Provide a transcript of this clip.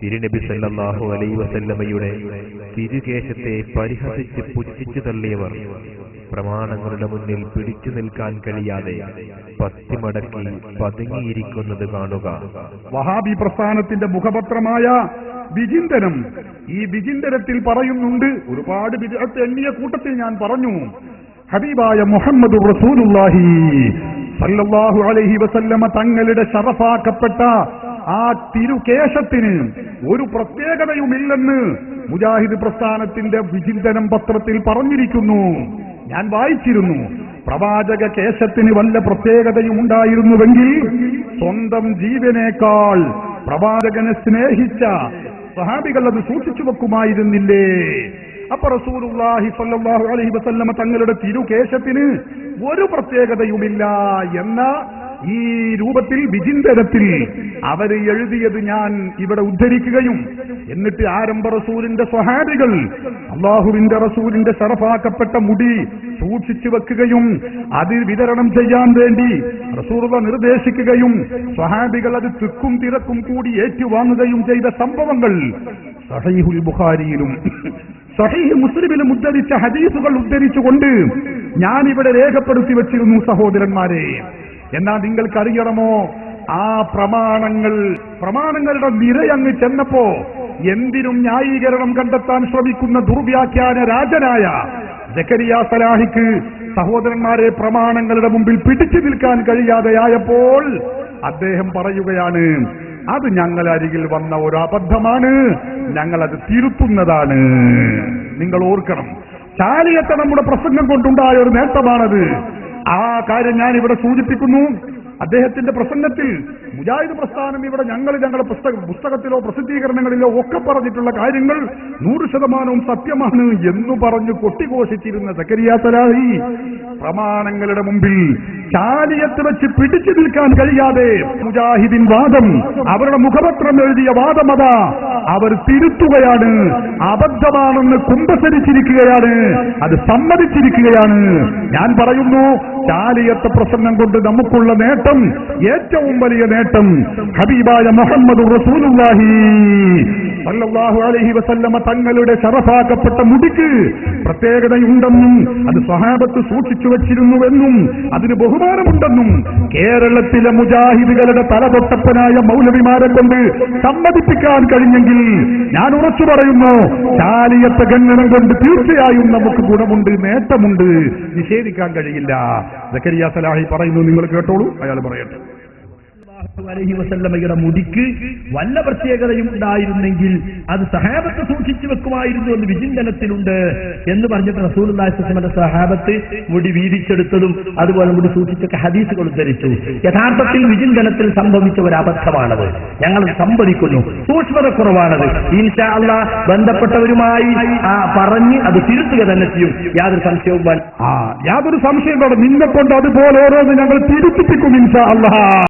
തിരുനബി സല്ലല്ലാഹു അലൈഹി വസല്ലമയുടെ തിരുകേശത്തെ പരിഹസിച്ച് പുച്ഛിച്ചു തള്ളിയവർ പ്രമാണങ്ങളുടെ മുന്നിൽ പിടിച്ചു നിൽക്കാൻ കഴിയാതെ പത്തിമടക്കി പതുങ്ങിയിരിക്കുന്നത് കാണുക. വഹാബി പ്രസ്ഥാനത്തിന്റെ മുഖപത്രമായ വിചിന്തനം, ഈ വിചിന്തനത്തിൽ പറയുന്നുണ്ട്, ഒരുപാട് ബിദ്അത്ത് എണ്ണിയ കൂട്ടത്തിൽ ഞാൻ പറഞ്ഞു, ഹബീബായ മുഹമ്മദ് റസൂലുള്ളാഹി സല്ലല്ലാഹു അലൈഹി വസല്ലമ തങ്ങളുടെ ശറഫാക്കപ്പെട്ട ആ തിരുകേശത്തിന് ഒരു പ്രത്യേകതയുമില്ലെന്ന് മുജാഹിദ് പ്രസ്ഥാനത്തിന്റെ വിചിന്തനം പത്രത്തിൽ പറഞ്ഞിരിക്കുന്നു. ഞാൻ വായിച്ചിരുന്നു. പ്രവാചക കേശത്തിന് വല്ല പ്രത്യേകതയും ഉണ്ടായിരുന്നുവെങ്കിൽ സ്വന്തം ജീവനേക്കാൾ പ്രവാചകനെ സ്നേഹിച്ച സഹാബികൾ അത് സൂക്ഷിച്ചു വെക്കുമായിരുന്നില്ലേ? അപ്പൊ റസൂലുള്ളാഹി സ്വല്ലല്ലാഹു അലൈഹി വസല്ലമ തങ്ങളുടെ തിരുകേശത്തിന് ഒരു പ്രത്യേകതയുമില്ല എന്ന ഈ രൂപത്തിൽ വിചിന്തനത്തിൽ അവർ എഴുതിയത് ഞാൻ ഇവിടെ ഉദ്ധരിക്കുകയും, എന്നിട്ട് ആരംഭ റസൂലിന്റെ സ്വഹാബികൾ അള്ളാഹുവിന്റെ റസൂലിന്റെ ശറഫാക്കപ്പെട്ട മുടി സൂക്ഷിച്ചു വെക്കുകയും അത് വിതരണം ചെയ്യാൻ വേണ്ടി റസൂലുള്ളാഹി നിർദ്ദേശിക്കുകയും സ്വഹാബികൾ അത് തിക്കും തിരക്കും കൂടി ഏറ്റുവാങ്ങുകയും ചെയ്ത സംഭവങ്ങൾ സഹീഹുൽ ബുഖാരിയിലും സഹീഹ് മുസ്ലിമിലും ഉദ്ധരിച്ച ഹദീസുകൾ ഉദ്ധരിച്ചുകൊണ്ട് ഞാനിവിടെ രേഖപ്പെടുത്തി വെച്ചിരുന്നു സഹോദരന്മാരെ. എന്നാൽ നിങ്ങൾക്കറിയണമോ, ആ പ്രമാണങ്ങളുടെ നിരയങ്ങ് ചെന്നപ്പോ എന്തിനും ന്യായീകരണം കണ്ടെത്താൻ ശ്രമിക്കുന്ന ദുർവ്യാഖ്യാന രാജനായ സക്കരിയ സലാഹിക്ക് സഹോദരന്മാരെ പ്രമാണങ്ങളുടെ മുമ്പിൽ പിടിച്ചു നിൽക്കാൻ കഴിയാതെയായപ്പോൾ അദ്ദേഹം പറയുകയാണ്, അത് ഞങ്ങളരികിൽ വന്ന ഒരു അബദ്ധമാണ്, ഞങ്ങളത് തിരുത്തുന്നതാണ്. നിങ്ങൾ ഓർക്കണം, ചാലിയത്തെ നമ്മുടെ പ്രസംഗം കൊണ്ടുണ്ടായ ഒരു നേട്ടമാണത്. ആ കാര്യം ഞാൻ ഇവിടെ സൂചിപ്പിക്കുന്നു. അദ്ദേഹത്തിന്റെ പ്രസംഗത്തിൽ മുജാഹിദ് പ്രസ്ഥാനം ഇവിടെ ഞങ്ങളുടെ പുസ്തകത്തിലോ പ്രസിദ്ധീകരണങ്ങളിലോ ഒക്കെ പറഞ്ഞിട്ടുള്ള കാര്യങ്ങൾ 100% സത്യമാണ് എന്ന് പറഞ്ഞു കൊട്ടിഘോഷിച്ചിരുന്ന സക്കരിയ സലാഹി പ്രമാണങ്ങളുടെ മുമ്പിൽ ചാലിയത്ത് വെച്ച് പിടിച്ചു നിൽക്കാൻ കഴിയാതെ മുജാഹിദിൻ വാദം, അവരുടെ മുഖപത്രം എഴുതിയ വാദമതാ അവർ തിരുത്തുകയാണ്, അബദ്ധമാണെന്ന് കുമ്പസരിച്ചിരിക്കുകയാണ്, അത് സമ്മതിച്ചിരിക്കുകയാണ്. ഞാൻ പറയുന്നു, ചാലിയത്തെ പ്രസംഗം കൊണ്ട് നമുക്കുള്ള നേട്ടം, ഏറ്റവും വലിയ നേട്ടം, ഹബീബായ മുഹമ്മദ് റസൂലുള്ളാഹി സല്ലല്ലാഹു അലൈഹി വസല്ലമ തങ്ങളുടെ ശറഫാക്കപ്പെട്ട മുടിക്ക് പ്രത്യേകതയുണ്ടെന്നും അത് സ്വഹാബത്ത് സൂക്ഷിച്ചു വച്ചിരുന്നുവെന്നും അതിന് ബഹുമാനമുണ്ടെന്നും കേരളത്തിലെ മുജാഹിദുകളുടെ തലതൊട്ടപ്പനായ മൗലവിമാരെ കൊണ്ട് സമ്മതിപ്പിക്കാൻ കഴിഞ്ഞെങ്കിൽ ഞാൻ ഉറച്ചു പറയുന്നു, ചാലിയത്തെ ഗണ്ണനം കൊണ്ട് തീർച്ചയായും നമുക്ക് ഗുണമുണ്ട്, നേട്ടമുണ്ട്, നിഷേധിക്കാൻ കഴിയില്ല. സക്കരിയ സലാഹി പറയുന്നു, നിങ്ങൾ കേട്ടോളൂ, അയാൾ പറയട്ടെ. അലൈഹി വസല്ലമയുടെ മുടിക്ക് വല്ല പ്രത്യേകതയും ഉണ്ടായിരുന്നെങ്കിൽ അത് സഹാബത്ത് സൂക്ഷിച്ചു വെക്കുമായിരുന്നു എന്ന് വിചിന്തനത്തിലുണ്ട് എന്ന് പറഞ്ഞിട്ട് റസൂലുള്ളാഹി സ്വല്ലല്ലാഹു അലൈഹി വസല്ലമയുടെ സഹാബത്ത് മുടി വീതിച്ചെടുത്തതും അതുപോലെ മുടി സൂക്ഷിച്ചൊക്കെ ഹദീസുകൾ ഉദ്ധരിച്ചു. യഥാർത്ഥത്തിൽ വിചിന്തനത്തിൽ സംഭവിച്ച ഒരു അബദ്ധമാണത്. ഞങ്ങൾ സമ്മതിക്കുന്നു, സൂക്ഷ്മതക്കുറവാണത്. ഇൻഷാ അല്ലാഹ് ബന്ധപ്പെട്ടവരുമായി പറഞ്ഞ് അത് തിരുത്തുക തന്നെ ചെയ്യും, യാതൊരു സംശയവും യാതൊരു സംശയം. നിന്നെ കൊണ്ട് അതുപോലെ ഓരോന്ന് ഞങ്ങൾ തിരുത്തിപ്പിക്കും ഇൻഷാ അല്ലാഹ്.